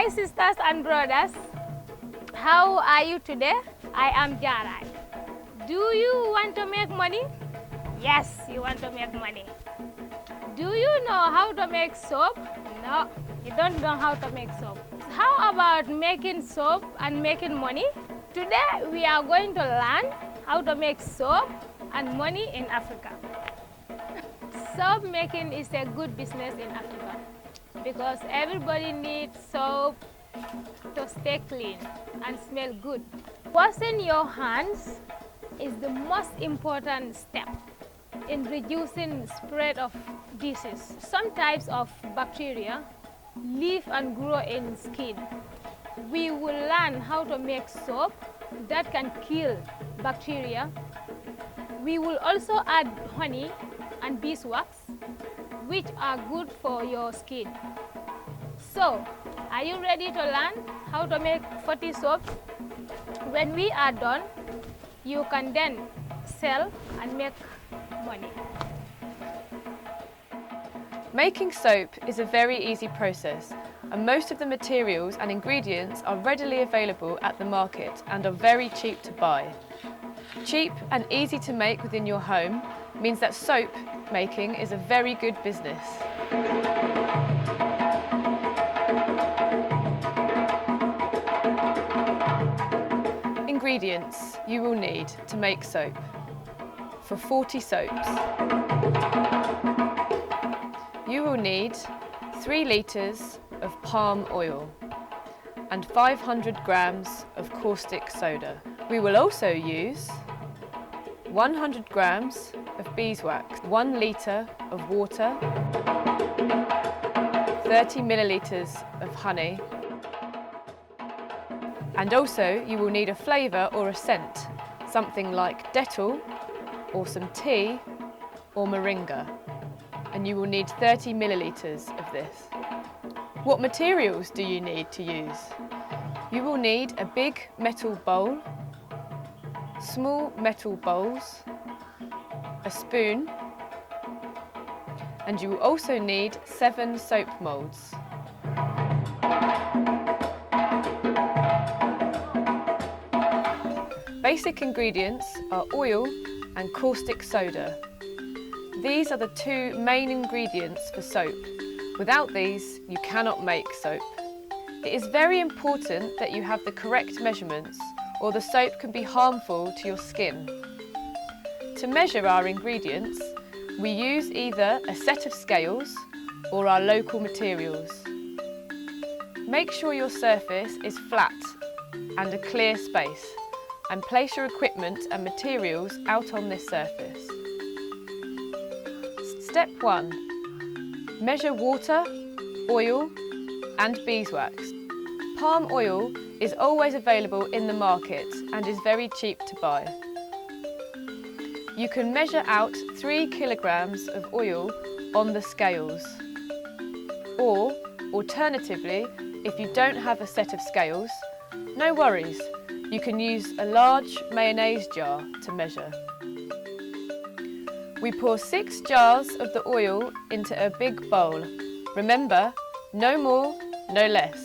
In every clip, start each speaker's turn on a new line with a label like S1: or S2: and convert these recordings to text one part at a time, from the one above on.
S1: Hi sisters and brothers, how are you today? I am Jarai. Do you want to make money? Yes, you want to make money. Do you know how to make soap? No, you don't know how to make soap. How about making soap and making money? Today we are going to learn how to make soap and money in Africa. Soap making is a good business in Africa because everybody needs soap to stay clean and smell good. Washing your hands is the most important step in reducing spread of disease. Some types of bacteria live and grow in skin. We will learn how to make soap that can kill bacteria. We will also add honey and beeswax, which are good for your skin. So, are you ready to learn how to make 40 soaps? When we are done, you can then sell and make money.
S2: Making soap is a very easy process, and most of the materials and ingredients are readily available at the market and are very cheap to buy. Cheap and easy to make within your home means that soap making is a very good business. Ingredients you will need to make soap. For 40 soaps, you will need 3 litres of palm oil and 500 grams of caustic soda. We will also use 100 grams of beeswax, 1 litre of water, 30 millilitres of honey, and also you will need a flavour or a scent, something like Dettol or some tea or moringa, and you will need 30 millilitres of this. What materials do you need to use? You will need a big metal bowl, small metal bowls, a spoon, and you will also need 7 soap moulds. Basic ingredients are oil and caustic soda. These are the 2 main ingredients for soap. Without these, you cannot make soap. It is very important that you have the correct measurements, or the soap can be harmful to your skin. To measure our ingredients, we use either a set of scales or our local materials. Make sure your surface is flat and a clear space, and place your equipment and materials out on this surface. Step 1. Measure water, oil and beeswax. Palm oil is always available in the market and is very cheap to buy. You can measure out 3 kilograms of oil on the scales. Or, alternatively, if you don't have a set of scales, no worries, you can use a large mayonnaise jar to measure. We pour 6 jars of the oil into a big bowl. Remember, no more, no less.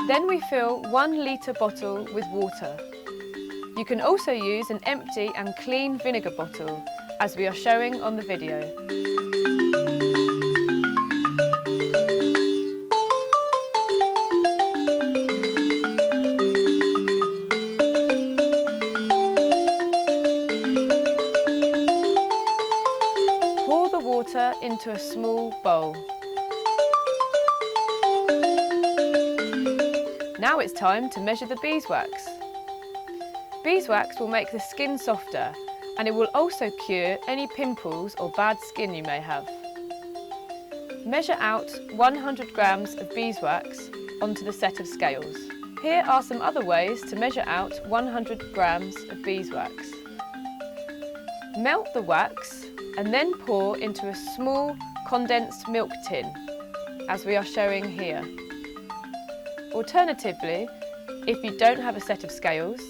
S2: Then we fill 1 litre bottle with water. You can also use an empty and clean vinegar bottle, as we are showing on the video. Pour the water into a small bowl. Now it's time to measure the beeswax. Beeswax will make the skin softer, and it will also cure any pimples or bad skin you may have. Measure out 100 grams of beeswax onto the set of scales. Here are some other ways to measure out 100 grams of beeswax. Melt the wax and then pour into a small condensed milk tin, as we are showing here. Alternatively, if you don't have a set of scales,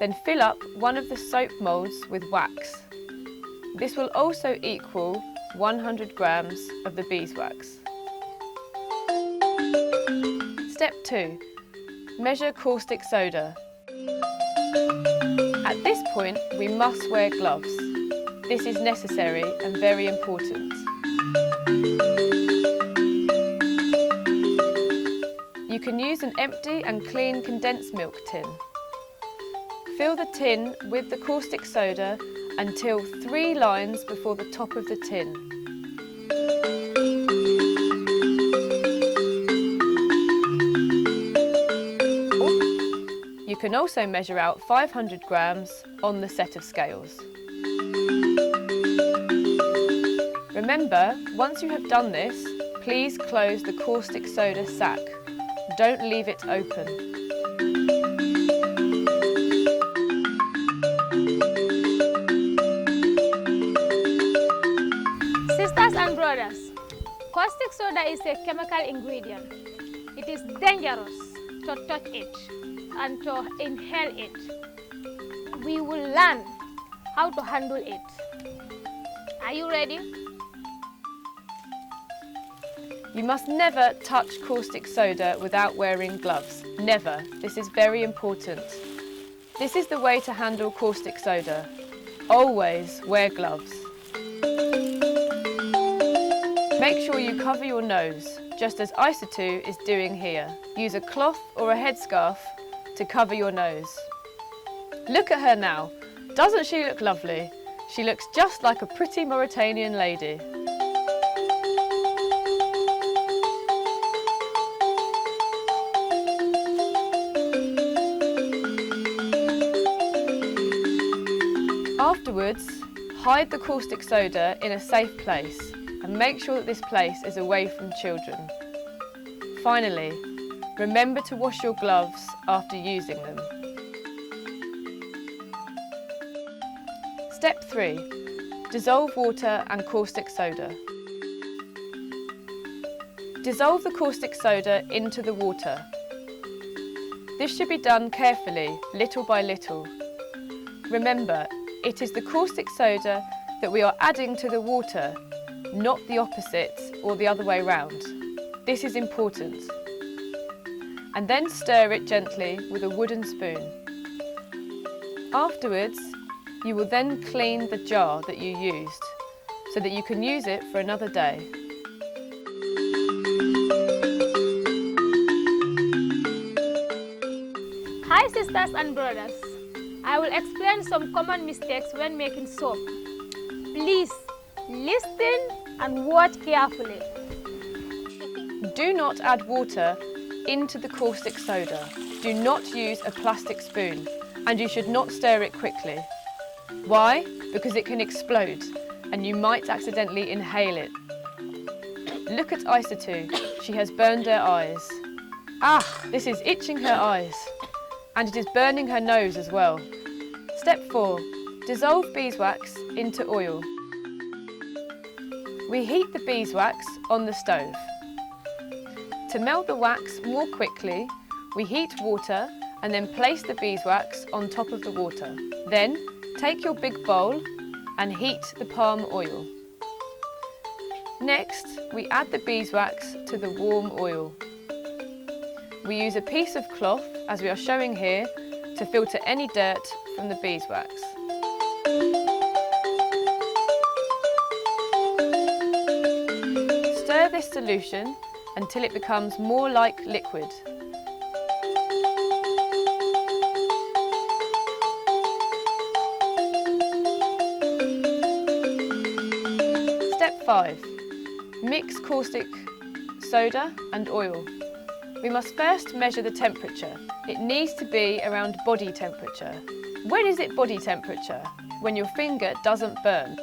S2: then fill up one of the soap moulds with wax. This will also equal 100 grams of the beeswax. Step 2. Measure caustic soda. At this point, we must wear gloves. This is necessary and very important. You can use an empty and clean condensed milk tin. Fill the tin with the caustic soda until 3 lines before the top of the tin. You can also measure out 500 grams on the set of scales. Remember, once you have done this, please close the caustic soda sack. Don't leave it open.
S1: Sisters and brothers, caustic soda is a chemical ingredient. It is dangerous to touch it and to inhale it. We will learn how to handle it. Are you ready?
S2: You must never touch caustic soda without wearing gloves. Never. This is very important. This is the way to handle caustic soda. Always wear gloves. Make sure you cover your nose, just as Isatu is doing here. Use a cloth or a headscarf to cover your nose. Look at her now. Doesn't she look lovely? She looks just like a pretty Mauritanian lady. Afterwards, hide the caustic soda in a safe place and make sure that this place is away from children. Finally, remember to wash your gloves after using them. Step 3. Dissolve water and caustic soda. Dissolve the caustic soda into the water. This should be done carefully, little by little. Remember, it is the caustic soda that we are adding to the water, not the opposite or the other way round. This is important. And then stir it gently with a wooden spoon. Afterwards, you will then clean the jar that you used so that you can use it for another day.
S1: Hi sisters and brothers. I will explain some common mistakes when making soap. Please listen and watch carefully.
S2: Do not add water into the caustic soda. Do not use a plastic spoon, and you should not stir it quickly. Why? Because it can explode and you might accidentally inhale it. Look at Isatu. She has burned her eyes. Ah, this is itching her eyes. And it is burning her nose as well. Step 4. Dissolve beeswax into oil. We heat the beeswax on the stove. To melt the wax more quickly, we heat water and then place the beeswax on top of the water. Then, take your big bowl and heat the palm oil. Next, we add the beeswax to the warm oil. We use a piece of cloth, as we are showing here, to filter any dirt from the beeswax. Stir this solution until it becomes more like liquid. Step 5. Mix caustic soda and oil. We must first measure the temperature. It needs to be around body temperature. When is it body temperature? When your finger doesn't burn.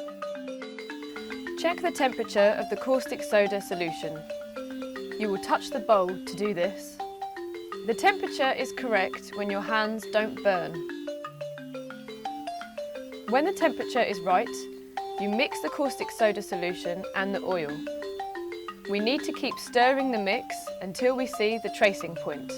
S2: Check the temperature of the caustic soda solution. You will touch the bowl to do this. The temperature is correct when your hands don't burn. When the temperature is right, you mix the caustic soda solution and the oil. We need to keep stirring the mix until we see the tracing point.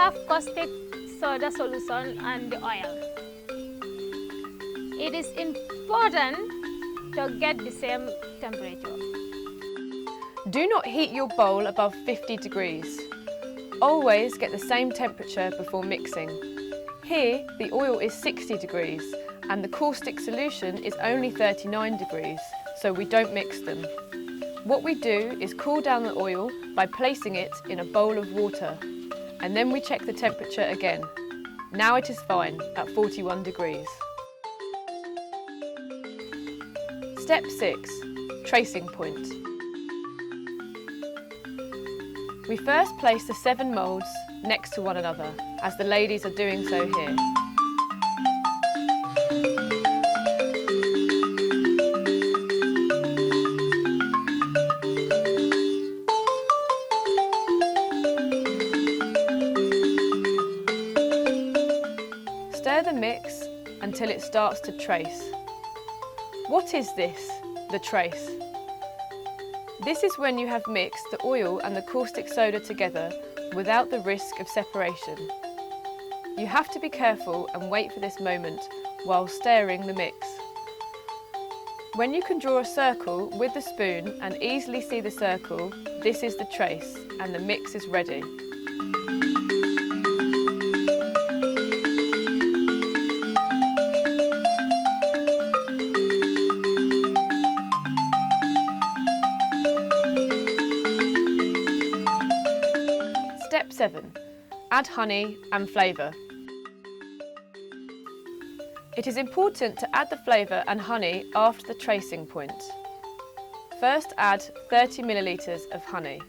S1: have caustic soda solution and the oil. It is important to get the same temperature.
S2: Do not heat your bowl above 50 degrees. Always get the same temperature before mixing. Here, the oil is 60 degrees and the caustic solution is only 39 degrees, so we don't mix them. What we do is cool down the oil by placing it in a bowl of water, and then we check the temperature again. Now it is fine at 41 degrees. Step 6. Tracing point. We first place the 7 moulds next to one another, as the ladies are doing so here. Stir the mix until it starts to trace. What is this, the trace? This is when you have mixed the oil and the caustic soda together without the risk of separation. You have to be careful and wait for this moment while stirring the mix. When you can draw a circle with the spoon and easily see the circle, this is the trace and the mix is ready. Step 7. Add honey and flavour. It is important to add the flavour and honey after the tracing point. First add 30 millilitres of honey,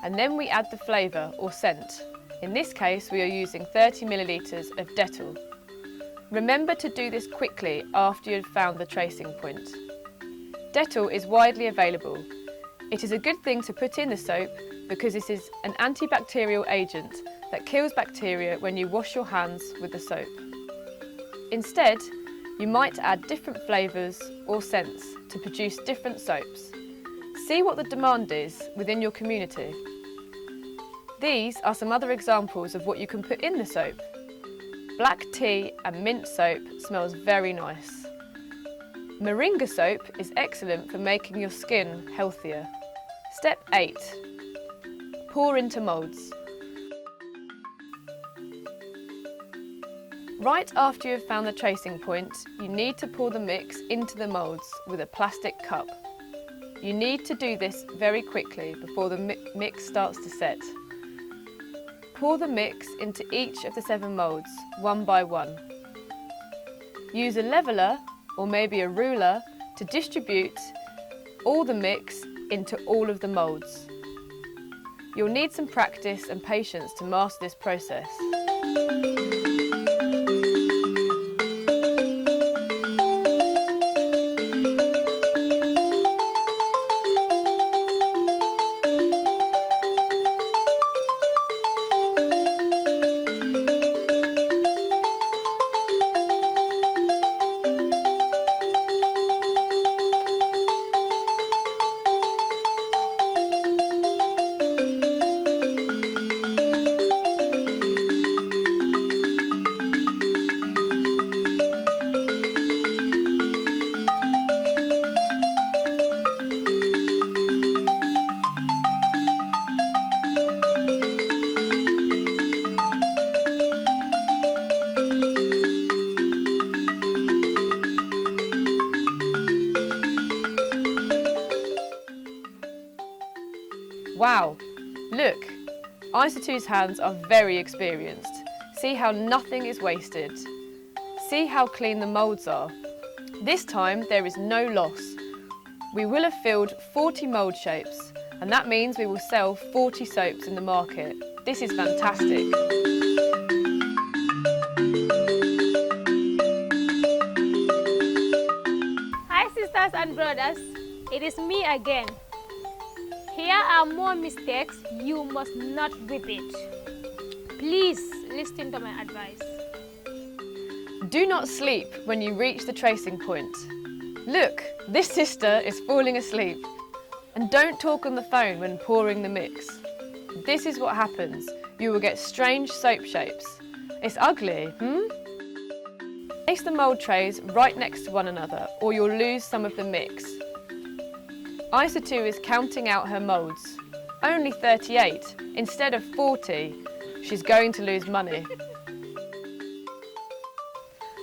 S2: and then we add the flavour or scent. In this case we are using 30 millilitres of Dettol. Remember to do this quickly after you have found the tracing point. Dettol is widely available. It is a good thing to put in the soap because it is an antibacterial agent that kills bacteria when you wash your hands with the soap. Instead, you might add different flavours or scents to produce different soaps. See what the demand is within your community. These are some other examples of what you can put in the soap. Black tea and mint soap smells very nice. Moringa soap is excellent for making your skin healthier. Step 8. Pour into moulds. Right after you have found the tracing point, you need to pour the mix into the moulds with a plastic cup. You need to do this very quickly before the mix starts to set. Pour the mix into each of the 7 moulds, one by one. Use a leveller or maybe a ruler to distribute all the mix into all of the moulds. You'll need some practice and patience to master this process. Wow, look, Isatu's hands are very experienced. See how nothing is wasted. See how clean the moulds are. This time there is no loss. We will have filled 40 mould shapes, and that means we will sell 40 soaps in the market. This is fantastic.
S1: Hi sisters and brothers, it is me again. Here are more mistakes you must not repeat. Please listen to my advice.
S2: Do not sleep when you reach the tracing point. Look, this sister is falling asleep. And don't talk on the phone when pouring the mix. This is what happens. You will get strange soap shapes. It's ugly, Place the mould trays right next to one another or you'll lose some of the mix. Isa 2 is counting out her moulds. Only 38 instead of 40. She's going to lose money.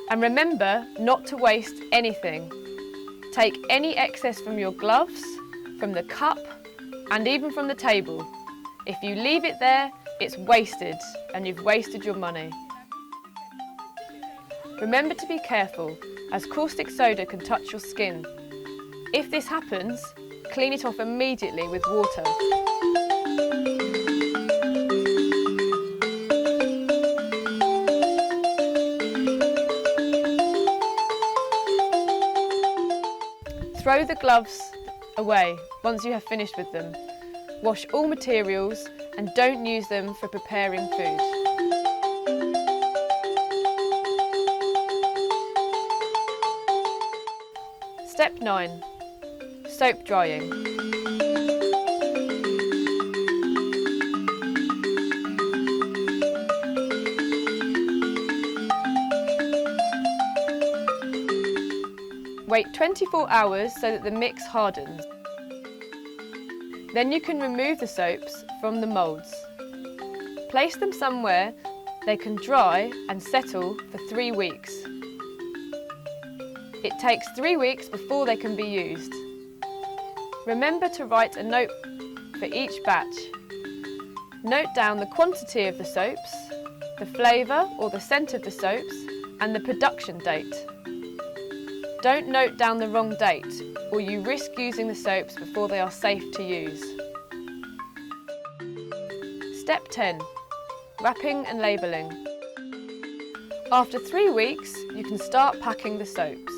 S2: And remember not to waste anything. Take any excess from your gloves, from the cup, and even from the table. If you leave it there, it's wasted and you've wasted your money. Remember to be careful, as caustic soda can touch your skin. If this happens, clean it off immediately with water. Throw the gloves away once you have finished with them. Wash all materials and don't use them for preparing food. Step 9. Soap drying. Wait 24 hours so that the mix hardens. Then you can remove the soaps from the moulds. Place them somewhere they can dry and settle for 3 weeks. It takes 3 weeks before they can be used. Remember to write a note for each batch. Note down the quantity of the soaps, the flavour or the scent of the soaps, and the production date. Don't note down the wrong date, or you risk using the soaps before they are safe to use. Step 10. Wrapping and labelling. After 3 weeks, you can start packing the soaps.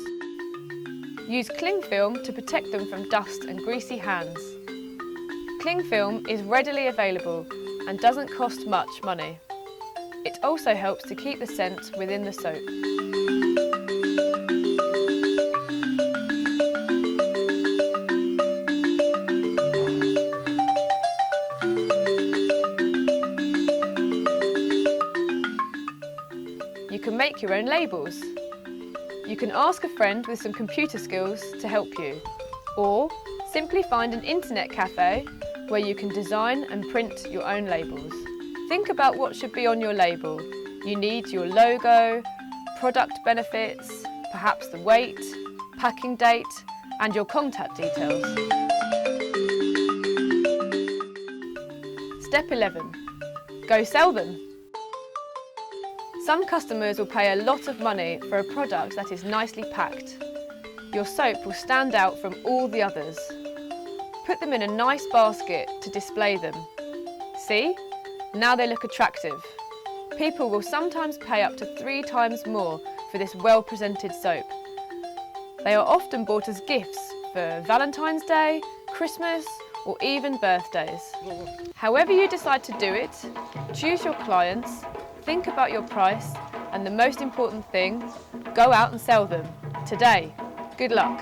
S2: Use cling film to protect them from dust and greasy hands. Cling film is readily available and doesn't cost much money. It also helps to keep the scent within the soap. You can make your own labels. You can ask a friend with some computer skills to help you, or simply find an internet cafe where you can design and print your own labels. Think about what should be on your label. You need your logo, product benefits, perhaps the weight, packing date, and your contact details. Step 11. Go sell them. Some customers will pay a lot of money for a product that is nicely packed. Your soap will stand out from all the others. Put them in a nice basket to display them. See? Now they look attractive. People will sometimes pay up to 3 times more for this well-presented soap. They are often bought as gifts for Valentine's Day, Christmas, or even birthdays. However you decide to do it, choose your clients, think about your price, and the most important thing, go out and sell them. Today. Good luck.